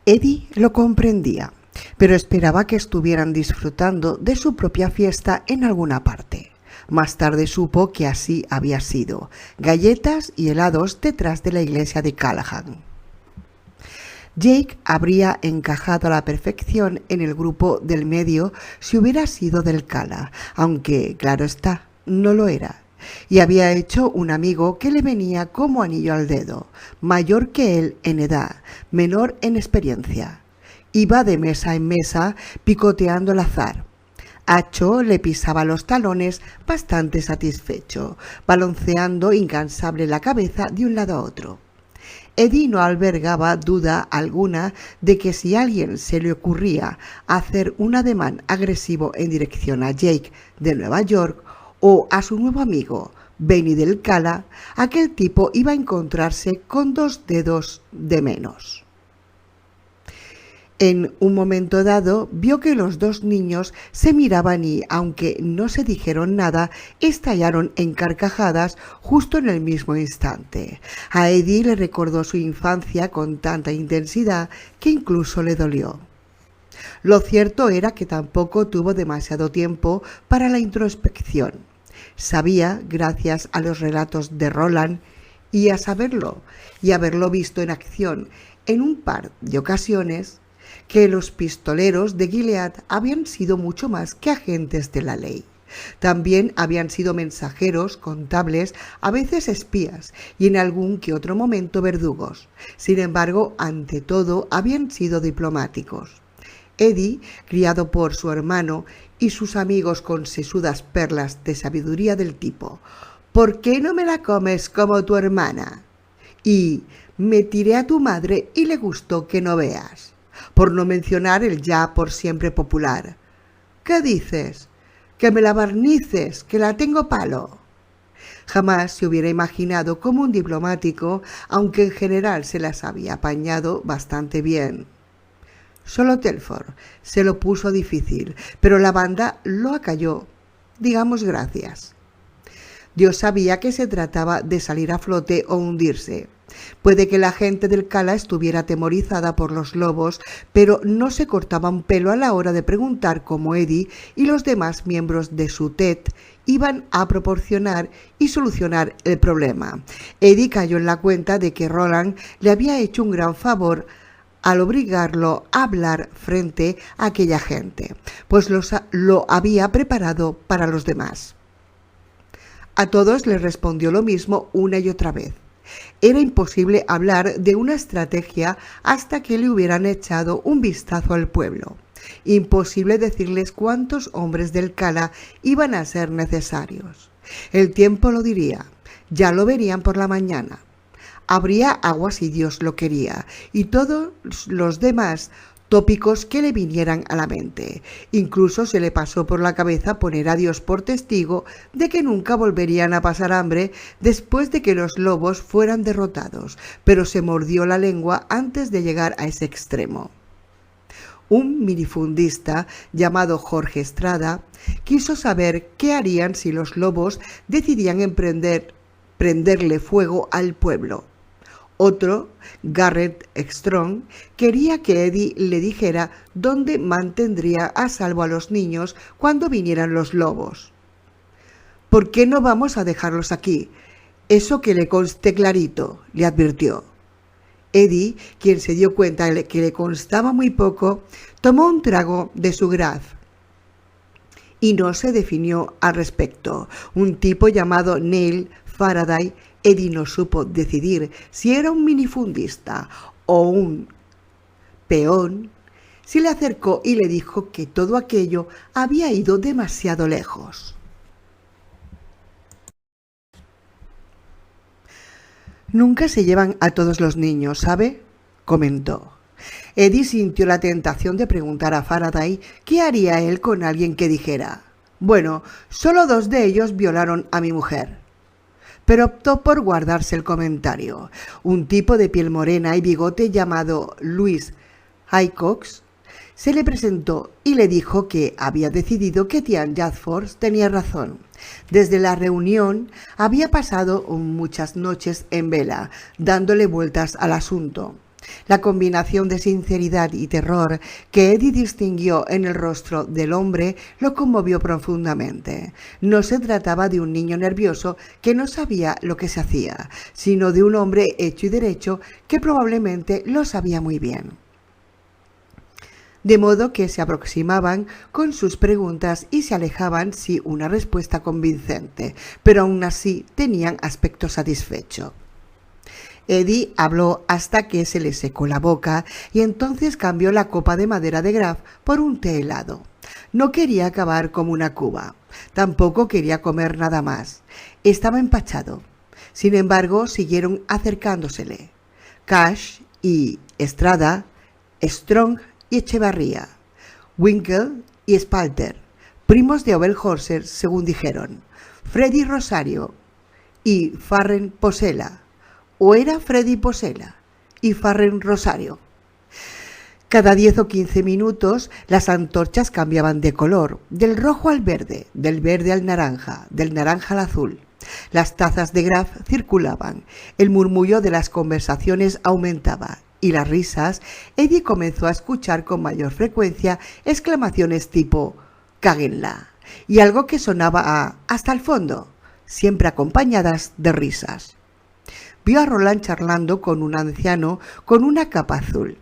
Eddie lo comprendía, pero esperaba que estuvieran disfrutando de su propia fiesta en alguna parte. Más tarde supo que así había sido: galletas y helados detrás de la iglesia de Callahan. Jake habría encajado a la perfección en el grupo del medio si hubiera sido del Cala, aunque, claro está, no lo era. Y había hecho un amigo que le venía como anillo al dedo, mayor que él en edad, menor en experiencia. Iba de mesa en mesa picoteando al azar. Acho le pisaba los talones bastante satisfecho, balanceando incansable la cabeza de un lado a otro. Eddie no albergaba duda alguna de que si a alguien se le ocurría hacer un ademán agresivo en dirección a Jake de Nueva York o a su nuevo amigo Benny del Cala, aquel tipo iba a encontrarse con 2 dedos de menos. En un momento dado vio que los 2 niños se miraban y, aunque no se dijeron nada, estallaron en carcajadas justo en el mismo instante. A Eddie le recordó su infancia con tanta intensidad que incluso le dolió. Lo cierto era que tampoco tuvo demasiado tiempo para la introspección. Sabía, gracias a los relatos de Roland, y a saberlo y haberlo visto en acción en un par de ocasiones, que los pistoleros de Gilead habían sido mucho más que agentes de la ley. También habían sido mensajeros, contables, a veces espías y en algún que otro momento verdugos. Sin embargo, ante todo, habían sido diplomáticos. Eddie, criado por su hermano y sus amigos con sesudas perlas de sabiduría del tipo «¿Por qué no me la comes como tu hermana?» y «Me tiré a tu madre y le gustó que no veas», por no mencionar el ya por siempre popular «¿Qué dices? Que me la barnices, que la tengo palo». Jamás se hubiera imaginado como un diplomático, aunque en general se las había apañado bastante bien. Solo Telford se lo puso difícil, pero la banda lo acalló. Digamos gracias. Dios sabía que se trataba de salir a flote o hundirse. Puede que la gente del Cala estuviera atemorizada por los lobos, pero no se cortaba un pelo a la hora de preguntar cómo Eddie y los demás miembros de su TED iban a proporcionar y solucionar el problema. Eddie cayó en la cuenta de que Roland le había hecho un gran favor al obligarlo a hablar frente a aquella gente, pues lo había preparado para los demás. A todos les respondió lo mismo una y otra vez. Era imposible hablar de una estrategia hasta que le hubieran echado un vistazo al pueblo. Imposible decirles cuántos hombres del Cala iban a ser necesarios. El tiempo lo diría, ya lo verían por la mañana. Habría agua si Dios lo quería, y todos los demás tópicos que le vinieran a la mente. Incluso se le pasó por la cabeza poner a Dios por testigo de que nunca volverían a pasar hambre después de que los lobos fueran derrotados, pero se mordió la lengua antes de llegar a ese extremo. Un minifundista llamado Jorge Estrada quiso saber qué harían si los lobos decidían prenderle fuego al pueblo. Otro, Garrett Strong, quería que Eddie le dijera dónde mantendría a salvo a los niños cuando vinieran los lobos. «¿Por qué no vamos a dejarlos aquí? Eso que le conste clarito», le advirtió. Eddie, quien se dio cuenta de que le constaba muy poco, tomó un trago de su graf y no se definió al respecto. Un tipo llamado Neil Faraday. Eddie no supo decidir si era un minifundista o un peón. Se le acercó y le dijo que todo aquello había ido demasiado lejos. «Nunca se llevan a todos los niños, ¿sabe?», comentó. Eddie sintió la tentación de preguntar a Faraday qué haría él con alguien que dijera: «Bueno, solo 2 de ellos violaron a mi mujer». Pero optó por guardarse el comentario. Un tipo de piel morena y bigote llamado Louis Highcox se le presentó y le dijo que había decidido que Tian Jadford tenía razón. Desde la reunión había pasado muchas noches en vela, dándole vueltas al asunto. La combinación de sinceridad y terror que Eddie distinguió en el rostro del hombre lo conmovió profundamente. No se trataba de un niño nervioso que no sabía lo que se hacía, sino de un hombre hecho y derecho que probablemente lo sabía muy bien. De modo que se aproximaban con sus preguntas y se alejaban sin una respuesta convincente, pero aún así tenían aspecto satisfecho. Eddie habló hasta que se le secó la boca y entonces cambió la copa de madera de Graf por un té helado. No quería acabar como una cuba, tampoco quería comer nada más. Estaba empachado. Sin embargo, siguieron acercándosele. Cash y Estrada, Strong y Echevarría, Winkle y Spalter, primos de Oberholzer según dijeron, Freddy Rosario y Farren Posela, o era Freddy Posela y Farren Rosario. Cada 10 o 15 minutos las antorchas cambiaban de color, del rojo al verde, del verde al naranja, del naranja al azul. Las tazas de Graf circulaban, el murmullo de las conversaciones aumentaba y las risas. Eddie comenzó a escuchar con mayor frecuencia exclamaciones tipo «cáguenla» y algo que sonaba a «hasta el fondo», siempre acompañadas de risas. Vio a Roland charlando con un anciano con una capa azul.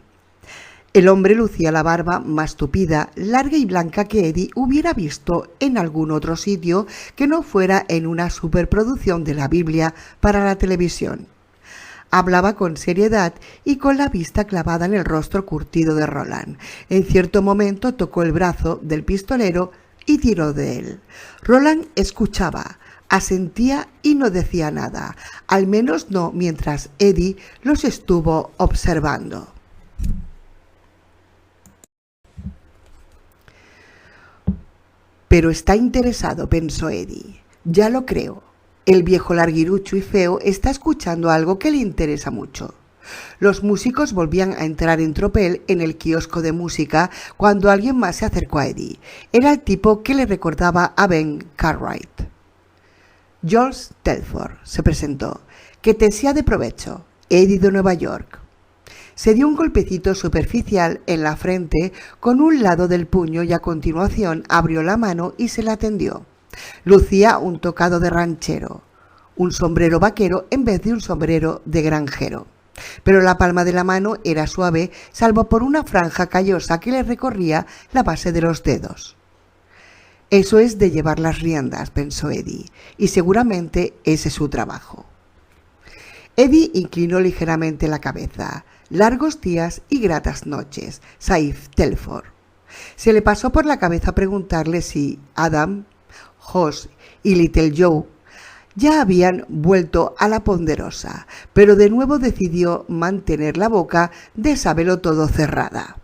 El hombre lucía la barba más tupida, larga y blanca que Eddie hubiera visto en algún otro sitio que no fuera en una superproducción de la Biblia para la televisión. Hablaba con seriedad y con la vista clavada en el rostro curtido de Roland. En cierto momento tocó el brazo del pistolero y tiró de él. Roland escuchaba, asentía y no decía nada, al menos no mientras Eddie los estuvo observando. Pero está interesado, pensó Eddie. Ya lo creo. El viejo larguirucho y feo está escuchando algo que le interesa mucho. Los músicos volvían a entrar en tropel en el kiosco de música cuando alguien más se acercó a Eddie. Era el tipo que le recordaba a Ben Cartwright. George Telford se presentó. Que te sea de provecho, Eddie de Nueva York. Se dio un golpecito superficial en la frente con un lado del puño y a continuación abrió la mano y se la tendió. Lucía un tocado de ranchero, un sombrero vaquero en vez de un sombrero de granjero. Pero la palma de la mano era suave, salvo por una franja callosa que le recorría la base de los dedos. Eso es de llevar las riendas, pensó Eddie, y seguramente ese es su trabajo. Eddie inclinó ligeramente la cabeza. Largos días y gratas noches, Saif Telford. Se le pasó por la cabeza preguntarle si Adam, Hoss y Little Joe ya habían vuelto a la Ponderosa, pero de nuevo decidió mantener la boca de sábelo-todo cerrada.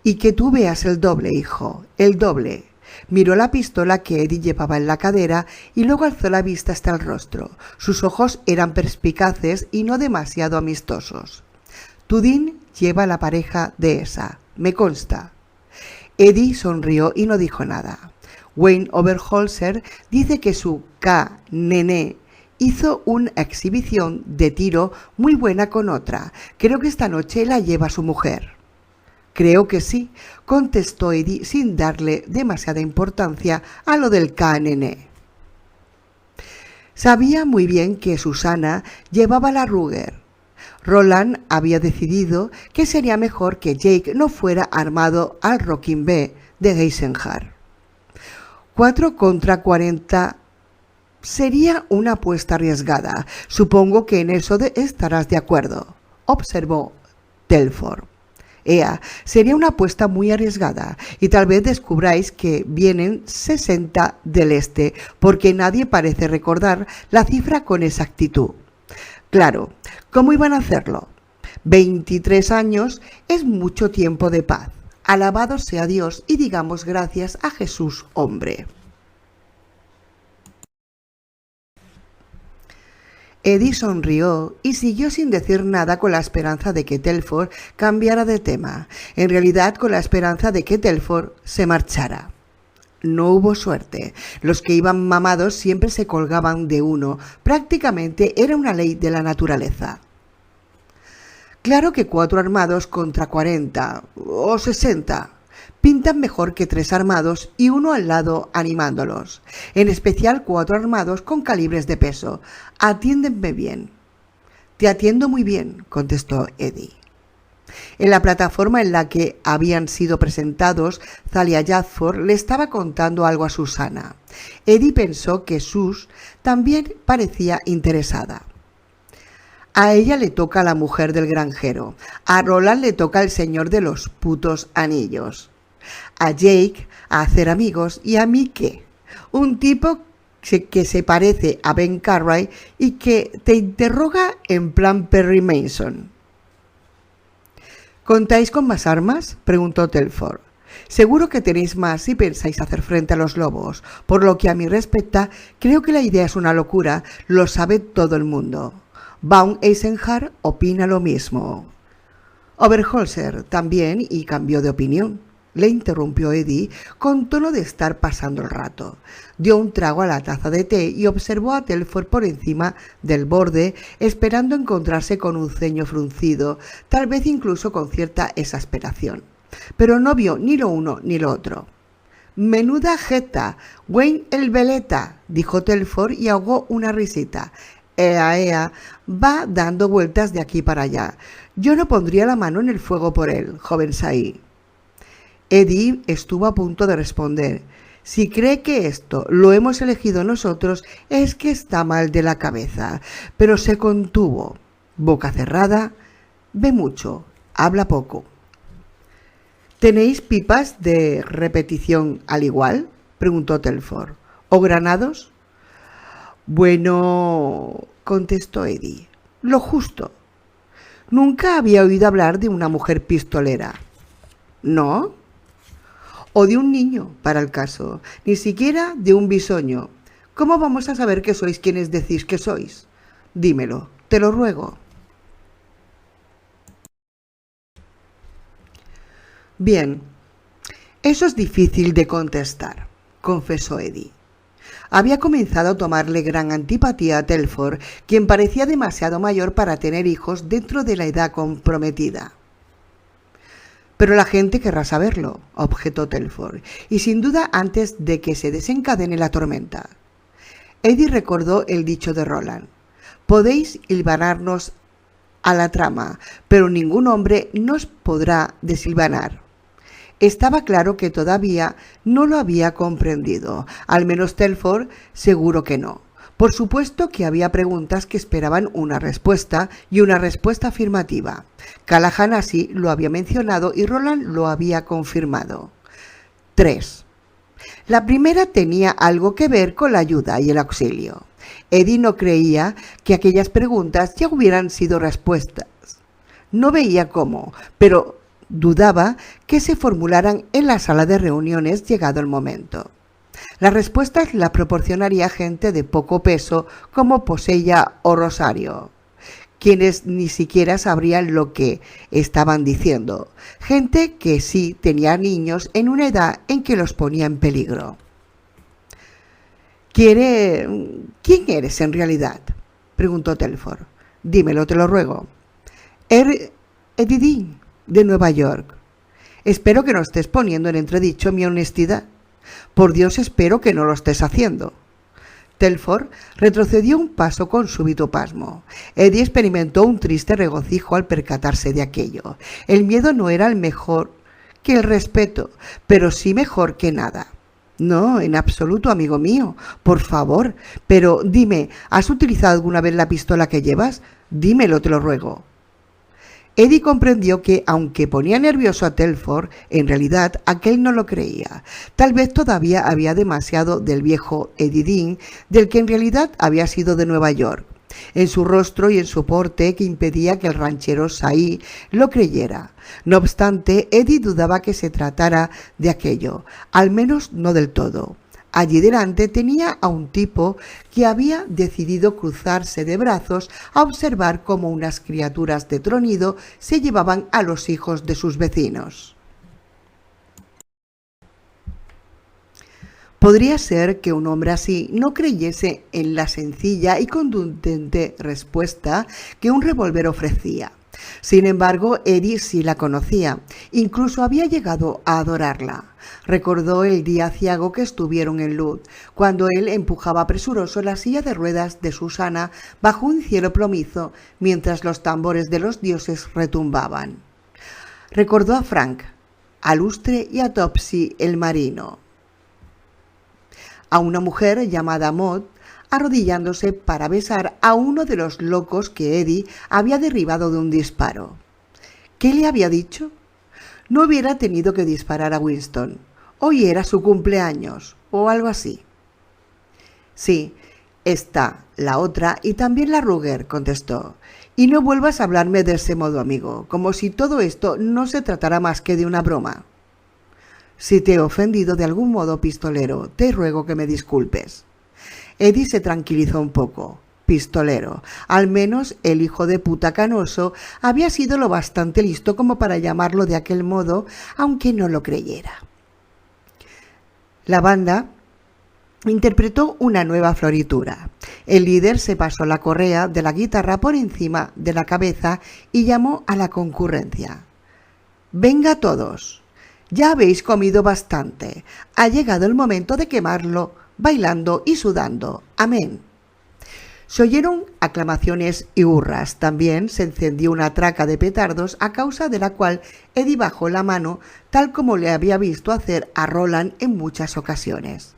Y que tú veas el doble, hijo, el doble. Miró la pistola que Eddie llevaba en la cadera y luego alzó la vista hasta el rostro. Sus ojos eran perspicaces y no demasiado amistosos. Tudín lleva la pareja de esa, me consta. Eddie sonrió y no dijo nada. Wayne Oberholzer dice que su K-Nene hizo una exhibición de tiro muy buena con otra. Creo que esta noche la lleva su mujer. Creo que sí, contestó Eddie sin darle demasiada importancia a lo del K-Nene. Sabía muy bien que Susana llevaba la Ruger. Roland había decidido que sería mejor que Jake no fuera armado al Rocking B de Eisenhower. 4 contra 40 sería una apuesta arriesgada. Supongo que en eso estarás de acuerdo, observó Telford. Sería una apuesta muy arriesgada y tal vez descubráis que vienen 60 del este, porque nadie parece recordar la cifra con exactitud. Claro, ¿cómo iban a hacerlo? 23 años es mucho tiempo de paz. Alabado sea Dios y digamos gracias a Jesús, hombre. Eddie sonrió y siguió sin decir nada con la esperanza de que Telford cambiara de tema, en realidad con la esperanza de que Telford se marchara. No hubo suerte. Los que iban mamados siempre se colgaban de uno. Prácticamente era una ley de la naturaleza. Claro que 4 armados contra 40 o 60 pintan mejor que 3 armados y uno al lado animándolos. En especial 4 armados con calibres de peso. Atiéndenme bien. Te atiendo muy bien, contestó Eddie. En la plataforma en la que habían sido presentados, Thalia Yadford le estaba contando algo a Susana. Eddie pensó que Sus también parecía interesada. A ella le toca la mujer del granjero, a Roland le toca el señor de los putos anillos, a Jake a hacer amigos y a mí ¿qué? Un tipo que se parece a Ben Cartwright y que te interroga en plan Perry Mason. ¿Contáis con más armas?, preguntó Telford. Seguro que tenéis más si pensáis hacer frente a los lobos. Por lo que a mí respecta, creo que la idea es una locura, lo sabe todo el mundo. Baum Eisenhardt opina lo mismo. Oberholzer también y cambió de opinión. Le interrumpió Eddie con tono de estar pasando el rato. Dio un trago a la taza de té y observó a Telford por encima del borde, esperando encontrarse con un ceño fruncido, tal vez incluso con cierta exasperación. Pero no vio ni lo uno ni lo otro. «Menuda jeta, Wayne el veleta», dijo Telford y ahogó una risita. Ea, va dando vueltas de aquí para allá. Yo no pondría la mano en el fuego por él, joven Saí. Eddie estuvo a punto de responder. Si cree que esto lo hemos elegido nosotros, es que está mal de la cabeza. Pero se contuvo. Boca cerrada, ve mucho, habla poco. ¿Tenéis pipas de repetición al igual?, preguntó Telford. ¿O granados? Bueno, contestó Eddie, lo justo. Nunca había oído hablar de una mujer pistolera. ¿No? O de un niño, para el caso, ni siquiera de un bisoño. ¿Cómo vamos a saber que sois quienes decís que sois? Dímelo, te lo ruego. Bien, eso es difícil de contestar, confesó Eddie. Había comenzado a tomarle gran antipatía a Telford, quien parecía demasiado mayor para tener hijos dentro de la edad comprometida. Pero la gente querrá saberlo, objetó Telford, y sin duda antes de que se desencadene la tormenta. Eddie recordó el dicho de Roland. Podéis hilvanarnos a la trama, pero ningún hombre nos podrá deshilvanar. Estaba claro que todavía no lo había comprendido, al menos Telford seguro que no. Por supuesto que había preguntas que esperaban una respuesta y una respuesta afirmativa. Callahan así lo había mencionado y Roland lo había confirmado. 3. La primera tenía algo que ver con la ayuda y el auxilio. Eddie no creía que aquellas preguntas ya hubieran sido respuestas. No veía cómo, pero dudaba que se formularan en la sala de reuniones llegado el momento. Las respuestas las proporcionaría gente de poco peso como Posella o Rosario, quienes ni siquiera sabrían lo que estaban diciendo. Gente que sí tenía niños en una edad en que los ponía en peligro. ¿Quién eres en realidad?, preguntó Telford. Dímelo, te lo ruego. Eddie Dean, de Nueva York. Espero que no estés poniendo en entredicho mi honestidad. Por Dios, espero que no lo estés haciendo. Telford retrocedió un paso con súbito pasmo. Eddie experimentó un triste regocijo al percatarse de aquello. El miedo no era el mejor que el respeto, pero sí mejor que nada. No, en absoluto, amigo mío. Por favor. Pero dime, ¿has utilizado alguna vez la pistola que llevas? Dímelo, te lo ruego. Eddie comprendió que, aunque ponía nervioso a Telford, en realidad aquel no lo creía. Tal vez todavía había demasiado del viejo Eddie Dean, del que en realidad había sido de Nueva York, en su rostro y en su porte, que impedía que el ranchero Saí lo creyera. No obstante, Eddie dudaba que se tratara de aquello, al menos no del todo. Allí delante tenía a un tipo que había decidido cruzarse de brazos a observar cómo unas criaturas de tronido se llevaban a los hijos de sus vecinos. Podría ser que un hombre así no creyese en la sencilla y contundente respuesta que un revólver ofrecía. Sin embargo, Eddie sí la conocía, incluso había llegado a adorarla. Recordó el día aciago que estuvieron en Lud, cuando él empujaba presuroso la silla de ruedas de Susana bajo un cielo plomizo, mientras los tambores de los dioses retumbaban. Recordó a Frank, a Lustre y a Topsy el marino, a una mujer llamada Maud, arrodillándose para besar a uno de los locos que Eddie había derribado de un disparo. ¿Qué le había dicho? No hubiera tenido que disparar a Winston. Hoy era su cumpleaños, o algo así. Sí, está la otra y también la Ruger, contestó. Y no vuelvas a hablarme de ese modo, amigo, como si todo esto no se tratara más que de una broma. Si te he ofendido de algún modo, pistolero, te ruego que me disculpes. Eddie se tranquilizó un poco. Pistolero. Al menos el hijo de puta canoso había sido lo bastante listo como para llamarlo de aquel modo, aunque no lo creyera. La banda interpretó una nueva floritura. El líder se pasó la correa de la guitarra por encima de la cabeza y llamó a la concurrencia. «Venga todos. Ya habéis comido bastante. Ha llegado el momento de quemarlo, bailando y sudando. Amén». Se oyeron aclamaciones y hurras. También se encendió una traca de petardos, a causa de la cual Eddie bajó la mano, tal como le había visto hacer a Roland en muchas ocasiones.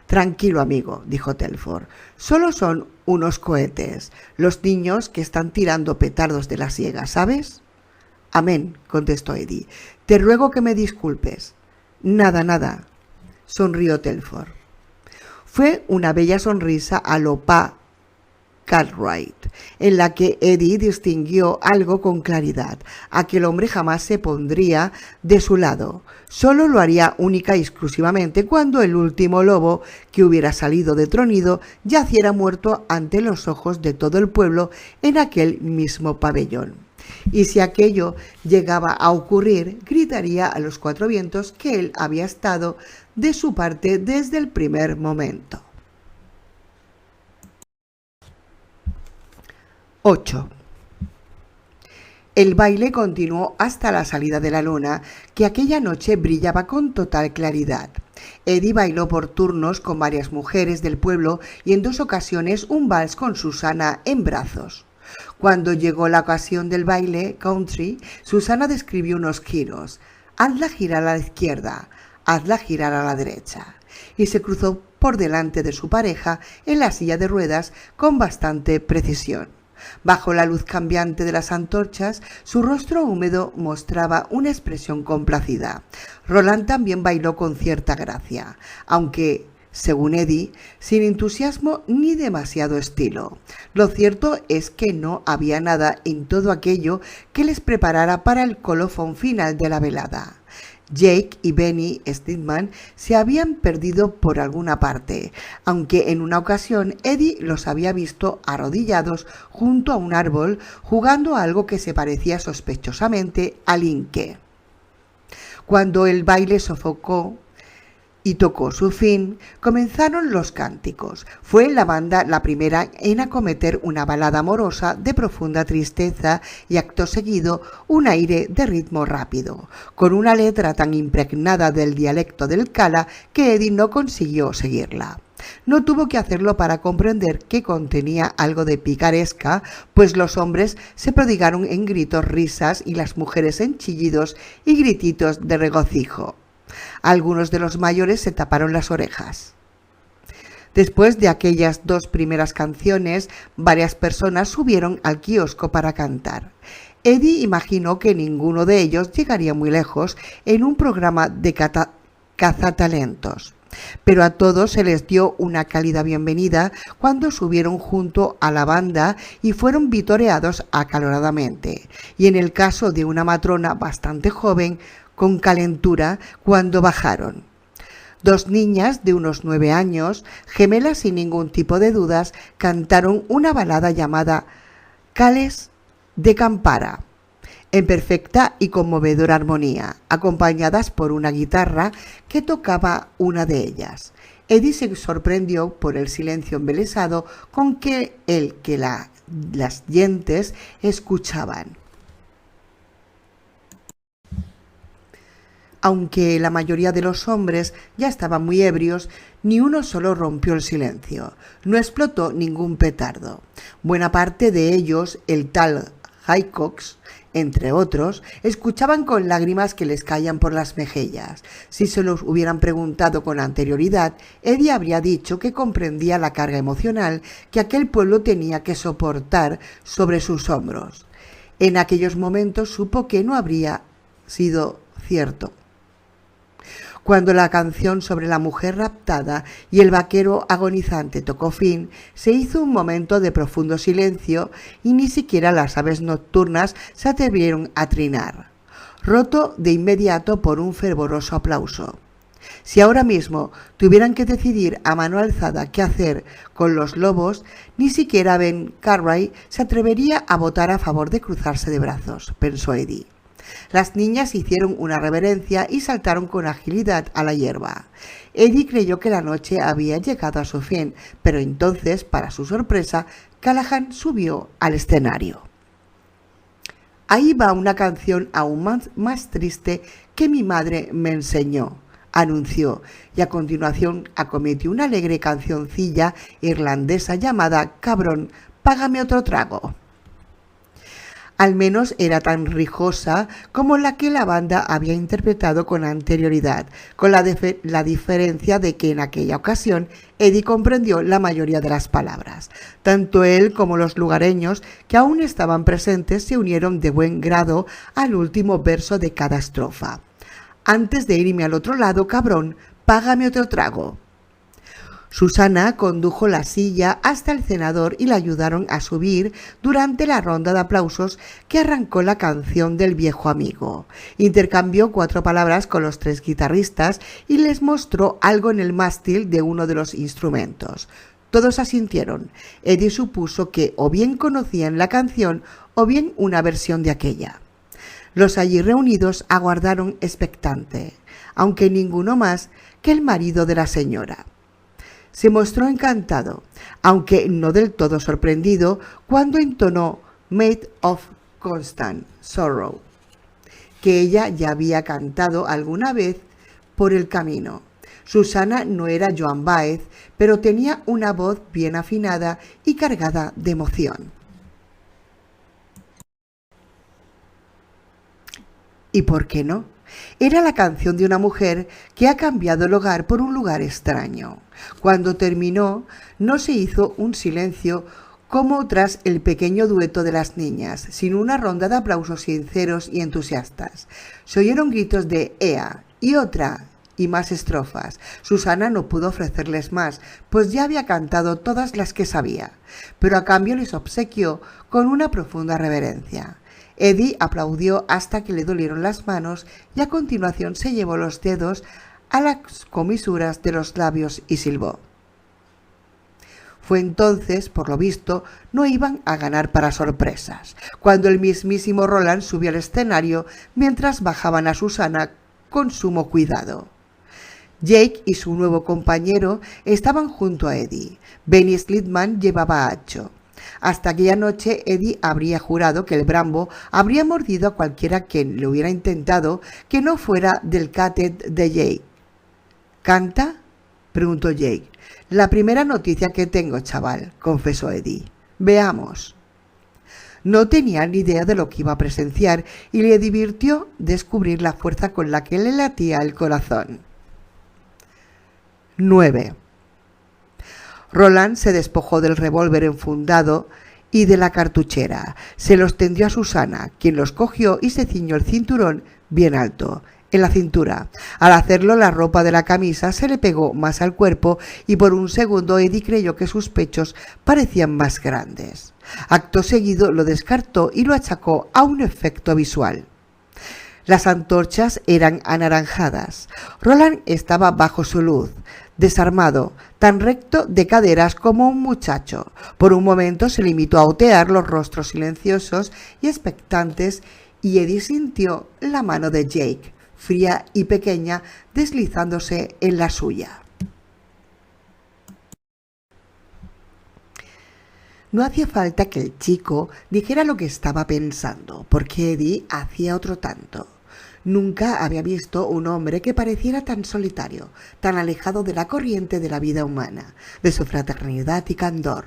«Tranquilo, amigo», dijo Telford. «Solo son unos cohetes, los niños que están tirando petardos de la siega, ¿sabes?» «Amén», contestó Eddie. «Te ruego que me disculpes». «Nada, nada», sonrió Telford. Fue una bella sonrisa a lo Pa Cartwright, en la que Eddie distinguió algo con claridad. Aquel hombre jamás se pondría de su lado. Solo lo haría única y exclusivamente cuando el último lobo que hubiera salido de tronido yaciera muerto ante los ojos de todo el pueblo en aquel mismo pabellón. Y si aquello llegaba a ocurrir, gritaría a los cuatro vientos que él había estado de su parte desde el primer momento. 8. El baile continuó hasta la salida de la luna, que aquella noche brillaba con total claridad. Eddie bailó por turnos con varias mujeres del pueblo y en 2 ocasiones un vals con Susana en brazos. Cuando llegó la ocasión del baile country, Susana describió unos giros. «Hazla girar a la izquierda, hazla girar a la derecha», y se cruzó por delante de su pareja en la silla de ruedas con bastante precisión. Bajo la luz cambiante de las antorchas, su rostro húmedo mostraba una expresión complacida. Roland también bailó con cierta gracia, aunque, según Eddie, sin entusiasmo ni demasiado estilo. Lo cierto es que no había nada en todo aquello que les preparara para el colofón final de la velada. Jake y Benny Stedman se habían perdido por alguna parte, aunque en una ocasión Eddie los había visto arrodillados junto a un árbol jugando a algo que se parecía sospechosamente al inque. Cuando el baile sofocó y tocó su fin, comenzaron los cánticos. Fue la banda la primera en acometer una balada amorosa de profunda tristeza y acto seguido un aire de ritmo rápido, con una letra tan impregnada del dialecto del Kala que Eddie no consiguió seguirla. No tuvo que hacerlo para comprender que contenía algo de picaresca, pues los hombres se prodigaron en gritos, risas y las mujeres en chillidos y grititos de regocijo. Algunos de los mayores se taparon las orejas. Después de aquellas 2 primeras canciones, varias personas subieron al kiosco para cantar. Eddie imaginó que ninguno de ellos llegaría muy lejos en un programa de cazatalentos, pero a todos se les dio una cálida bienvenida cuando subieron junto a la banda y fueron vitoreados acaloradamente, y en el caso de una matrona bastante joven, con calentura cuando bajaron. 2 niñas de unos 9 años, gemelas sin ningún tipo de dudas, cantaron una balada llamada Cales de Campara, en perfecta y conmovedora armonía, acompañadas por una guitarra que tocaba una de ellas. Eddie se sorprendió por el silencio embelesado con que las gentes escuchaban. Aunque la mayoría de los hombres ya estaban muy ebrios, ni uno solo rompió el silencio. No explotó ningún petardo. Buena parte de ellos, el tal Hicox, entre otros, escuchaban con lágrimas que les caían por las mejillas. Si se los hubieran preguntado con anterioridad, Eddie habría dicho que comprendía la carga emocional que aquel pueblo tenía que soportar sobre sus hombros. En aquellos momentos supo que no habría sido cierto. Cuando la canción sobre la mujer raptada y el vaquero agonizante tocó fin, se hizo un momento de profundo silencio y ni siquiera las aves nocturnas se atrevieron a trinar, roto de inmediato por un fervoroso aplauso. Si ahora mismo tuvieran que decidir a mano alzada qué hacer con los lobos, ni siquiera Ben Cartwright se atrevería a votar a favor de cruzarse de brazos, pensó Eddie. Las niñas hicieron una reverencia y saltaron con agilidad a la hierba. Eddie creyó que la noche había llegado a su fin, pero entonces, para su sorpresa, Callahan subió al escenario. Ahí va una canción aún más triste que mi madre me enseñó, anunció, y a continuación acometió una alegre cancioncilla irlandesa llamada Cabrón, págame otro trago. Al menos era tan rijosa como la que la banda había interpretado con anterioridad, con la diferencia de que en aquella ocasión Eddie comprendió la mayoría de las palabras. Tanto él como los lugareños que aún estaban presentes se unieron de buen grado al último verso de cada estrofa. Antes de irme al otro lado, cabrón, págame otro trago. Susana condujo la silla hasta el cenador y la ayudaron a subir durante la ronda de aplausos que arrancó la canción del viejo amigo. Intercambió 4 palabras con los 3 guitarristas y les mostró algo en el mástil de uno de los instrumentos. Todos asintieron. Eddie supuso que o bien conocían la canción o bien una versión de aquella. Los allí reunidos aguardaron expectante, aunque ninguno más que el marido de la señora. Se mostró encantado, aunque no del todo sorprendido, cuando entonó Maid of Constant Sorrow, que ella ya había cantado alguna vez por el camino. Susana no era Joan Baez, pero tenía una voz bien afinada y cargada de emoción. ¿Y por qué no? Era la canción de una mujer que ha cambiado el hogar por un lugar extraño. Cuando terminó, no se hizo un silencio como tras el pequeño dueto de las niñas, sino una ronda de aplausos sinceros y entusiastas. Se oyeron gritos de ¡Ea! Y otra, y más estrofas. Susana no pudo ofrecerles más, pues ya había cantado todas las que sabía, pero a cambio les obsequió con una profunda reverencia. Eddie aplaudió hasta que le dolieron las manos y a continuación se llevó los dedos a las comisuras de los labios y silbó. Fue entonces, por lo visto, no iban a ganar para sorpresas, cuando el mismísimo Roland subió al escenario mientras bajaban a Susana con sumo cuidado. Jake y su nuevo compañero estaban junto a Eddie. Benny Slitman llevaba hacho. Hasta aquella noche Eddie habría jurado que el Brambo habría mordido a cualquiera que le hubiera intentado que no fuera del catet de Jake. ¿Canta?, preguntó Jake. La primera noticia que tengo, chaval, confesó Eddie. Veamos. No tenía ni idea de lo que iba a presenciar y le divirtió descubrir la fuerza con la que le latía el corazón. 9. Roland se despojó del revólver enfundado y de la cartuchera. Se los tendió a Susana, quien los cogió y se ciñó el cinturón bien alto, en la cintura. Al hacerlo, la ropa de la camisa se le pegó más al cuerpo y por un segundo Eddie creyó que sus pechos parecían más grandes. Acto seguido lo descartó y lo achacó a un efecto visual. Las antorchas eran anaranjadas. Roland estaba bajo su luz, desarmado, tan recto de caderas como un muchacho. Por un momento se limitó a otear los rostros silenciosos y expectantes y Eddie sintió la mano de Jake, fría y pequeña, deslizándose en la suya. No hacía falta que el chico dijera lo que estaba pensando, porque Eddie hacía otro tanto. Nunca había visto un hombre que pareciera tan solitario, tan alejado de la corriente de la vida humana, de su fraternidad y candor.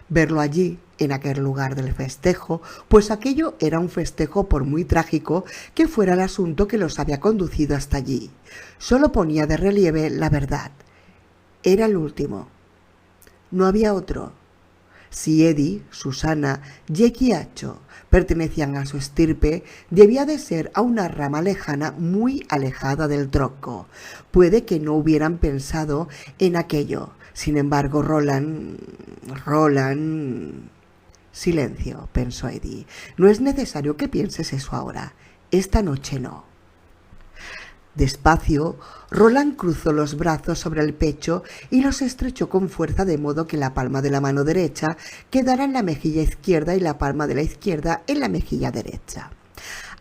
Verlo allí, en aquel lugar del festejo, pues aquello era un festejo por muy trágico que fuera el asunto que los había conducido hasta allí, solo ponía de relieve la verdad. Era el último. No había otro. Si Eddie, Susana, Jake y Acho pertenecían a su estirpe, debía de ser a una rama lejana muy alejada del tronco. Puede que no hubieran pensado en aquello. Sin embargo, Roland... Silencio, pensó Eddie. No es necesario que pienses eso ahora. Esta noche no. Despacio, Roland cruzó los brazos sobre el pecho y los estrechó con fuerza de modo que la palma de la mano derecha quedara en la mejilla izquierda y la palma de la izquierda en la mejilla derecha.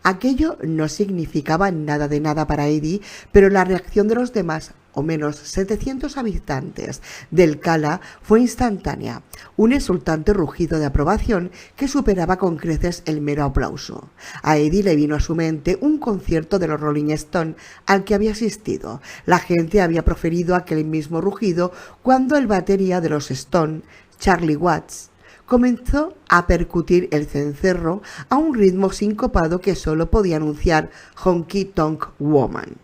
Aquello no significaba nada de nada para Eddie, pero la reacción de los demás, o menos 700 habitantes del Cala, fue instantánea, un exultante rugido de aprobación que superaba con creces el mero aplauso. A Eddie le vino a su mente un concierto de los Rolling Stones al que había asistido. La gente había proferido aquel mismo rugido cuando el batería de los Stones, Charlie Watts, comenzó a percutir el cencerro a un ritmo sincopado que solo podía anunciar Honky Tonk Woman.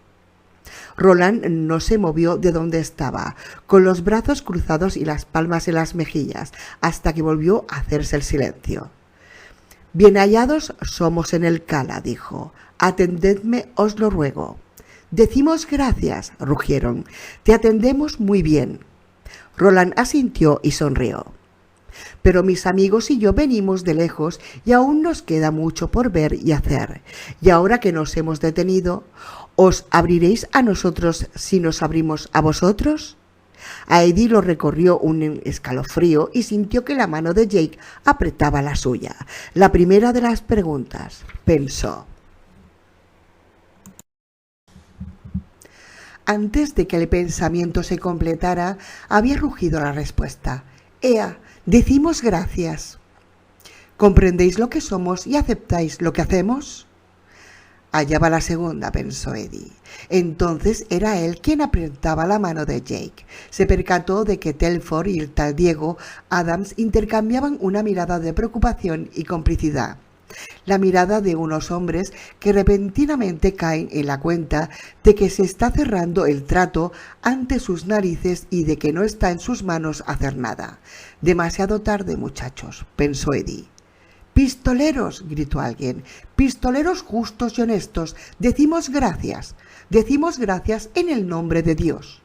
Roland no se movió de donde estaba, con los brazos cruzados y las palmas en las mejillas, hasta que volvió a hacerse el silencio. Bien hallados somos en el Cala, dijo. Atendedme, os lo ruego. Decimos gracias, rugieron. Te atendemos muy bien. Roland asintió y sonrió. Pero mis amigos y yo venimos de lejos y aún nos queda mucho por ver y hacer. Y ahora que nos hemos detenido, ¿os abriréis a nosotros si nos abrimos a vosotros? A Eddie lo recorrió un escalofrío y sintió que la mano de Jake apretaba la suya. La primera de las preguntas, pensó. Antes de que el pensamiento se completara, había rugido la respuesta. ¡Ea! Decimos gracias. ¿Comprendéis lo que somos y aceptáis lo que hacemos? Allá va la segunda, pensó Eddie. Entonces era él quien apretaba la mano de Jake. Se percató de que Telford y el tal Diego Adams intercambiaban una mirada de preocupación y complicidad. La mirada de unos hombres que repentinamente caen en la cuenta de que se está cerrando el trato ante sus narices y de que no está en sus manos hacer nada. Demasiado tarde, muchachos, pensó Eddie. «¡Pistoleros!», gritó alguien. «¡Pistoleros justos y honestos! Decimos gracias en el nombre de Dios».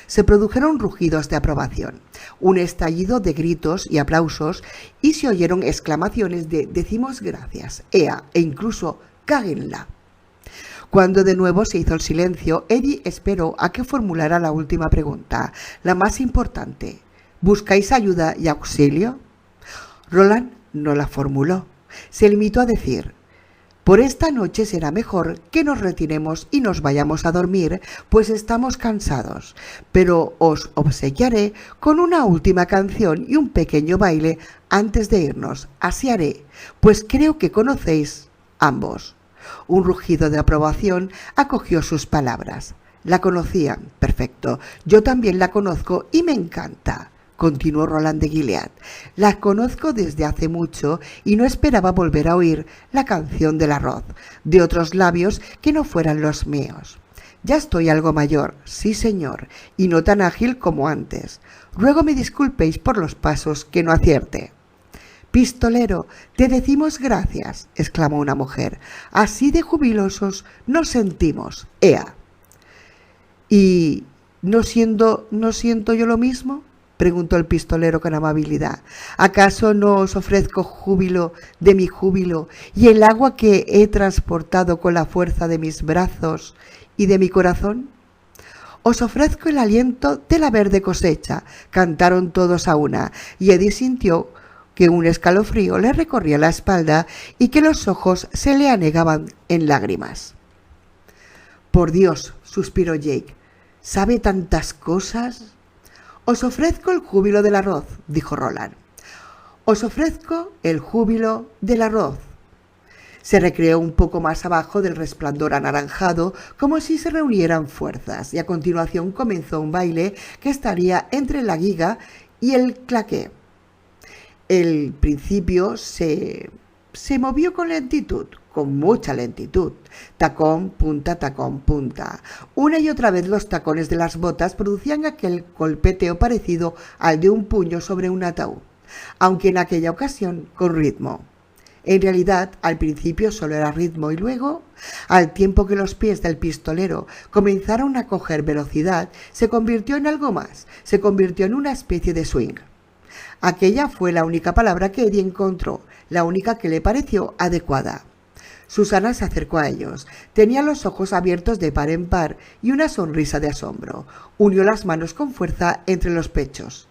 Se produjeron rugidos de aprobación, un estallido de gritos y aplausos, y se oyeron exclamaciones de «decimos gracias», «ea» e incluso «cáguenla». Cuando de nuevo se hizo el silencio, Eddie esperó a que formulara la última pregunta, la más importante. «¿Buscáis ayuda y auxilio?». Roland no la formuló. Se limitó a decir: «Por esta noche será mejor que nos retiremos y nos vayamos a dormir, pues estamos cansados, pero os obsequiaré con una última canción y un pequeño baile antes de irnos. Así haré, pues creo que conocéis ambos». Un rugido de aprobación acogió sus palabras. «La conocían, perfecto. Yo también la conozco y me encanta», continuó Roland de Gilead. «La conozco desde hace mucho y no esperaba volver a oír la canción del arroz de otros labios que no fueran los míos. Ya estoy algo mayor, sí señor, y no tan ágil como antes. Ruego me disculpéis por los pasos que no acierte». «Pistolero, te decimos gracias», exclamó una mujer. «Así de jubilosos nos sentimos, ea». «¿Y no siento yo lo mismo?», preguntó el pistolero con amabilidad. «¿Acaso no os ofrezco júbilo de mi júbilo y el agua que he transportado con la fuerza de mis brazos y de mi corazón? Os ofrezco el aliento de la verde cosecha», cantaron todos a una, y Eddie sintió que un escalofrío le recorría la espalda y que los ojos se le anegaban en lágrimas. «Por Dios», suspiró Jake, «¿sabe tantas cosas?». «Os ofrezco el júbilo del arroz», dijo Roland. «Os ofrezco el júbilo del arroz». Se recreó un poco más abajo del resplandor anaranjado, como si se reunieran fuerzas, y a continuación comenzó un baile que estaría entre la giga y el claqué. El principio se movió con lentitud, con mucha lentitud, tacón, punta. Una y otra vez los tacones de las botas producían aquel golpeteo parecido al de un puño sobre un ataúd, aunque en aquella ocasión con ritmo. En realidad, al principio solo era ritmo y luego, al tiempo que los pies del pistolero comenzaron a coger velocidad, se convirtió en algo más, se convirtió en una especie de swing. Aquella fue la única palabra que Eddie encontró, la única que le pareció adecuada. Susana se acercó a ellos. Tenía los ojos abiertos de par en par y una sonrisa de asombro. Unió las manos con fuerza entre los pechos.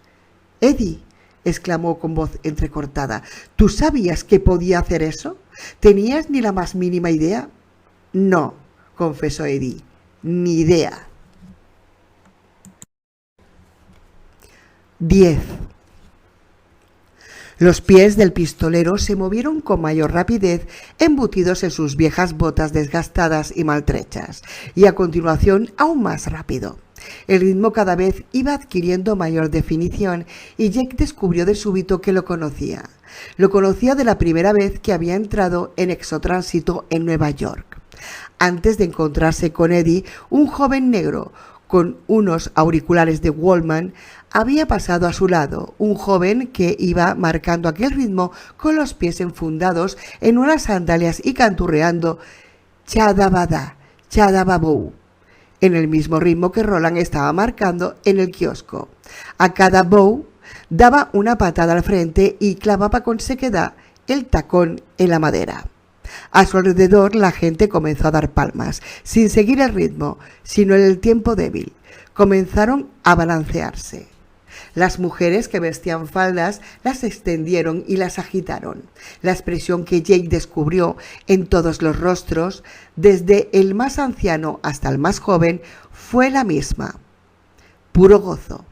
«Eddie», exclamó con voz entrecortada, «¿tú sabías que podía hacer eso? ¿Tenías ni la más mínima idea?» «No», confesó Eddie, «ni idea». 10. Los pies del pistolero se movieron con mayor rapidez, embutidos en sus viejas botas desgastadas y maltrechas, y a continuación aún más rápido. El ritmo cada vez iba adquiriendo mayor definición y Jake descubrió de súbito que lo conocía. Lo conocía de la primera vez que había entrado en exotránsito en Nueva York. Antes de encontrarse con Eddie, un joven negro con unos auriculares de Walkman había pasado a su lado, un joven que iba marcando aquel ritmo con los pies enfundados en unas sandalias y canturreando Chadabada, Chadababou, en el mismo ritmo que Roland estaba marcando en el kiosco. A cada bow daba una patada al frente y clavaba con sequedad el tacón en la madera. A su alrededor la gente comenzó a dar palmas, sin seguir el ritmo, sino en el tiempo débil. Comenzaron a balancearse. Las mujeres que vestían faldas las extendieron y las agitaron. La expresión que Jake descubrió en todos los rostros, desde el más anciano hasta el más joven, fue la misma. Puro gozo.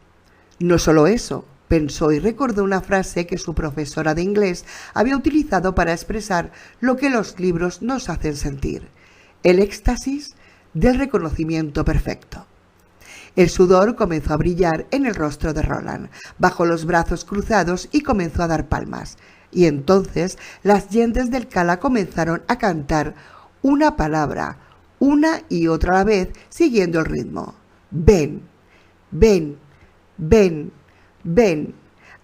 No solo eso, pensó y recordó una frase que su profesora de inglés había utilizado para expresar lo que los libros nos hacen sentir: el éxtasis del reconocimiento perfecto. El sudor comenzó a brillar en el rostro de Roland, bajó los brazos cruzados y comenzó a dar palmas. Y entonces las gentes del Cala comenzaron a cantar una palabra, una y otra a la vez, siguiendo el ritmo. Ven, ven, ven, ven.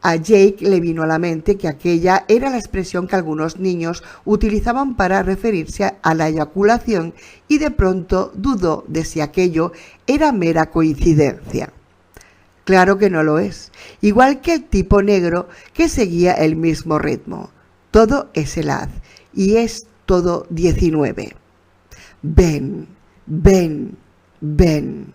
A Jake le vino a la mente que aquella era la expresión que algunos niños utilizaban para referirse a la eyaculación y de pronto dudó de si aquello era mera coincidencia. Claro que no lo es, igual que el tipo negro que seguía el mismo ritmo. Todo es el haz y es todo 19. Ven, ven, ven.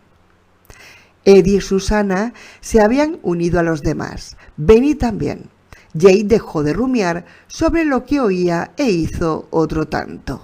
Eddie y Susana se habían unido a los demás. Benny también. Jake dejó de rumiar sobre lo que oía e hizo otro tanto.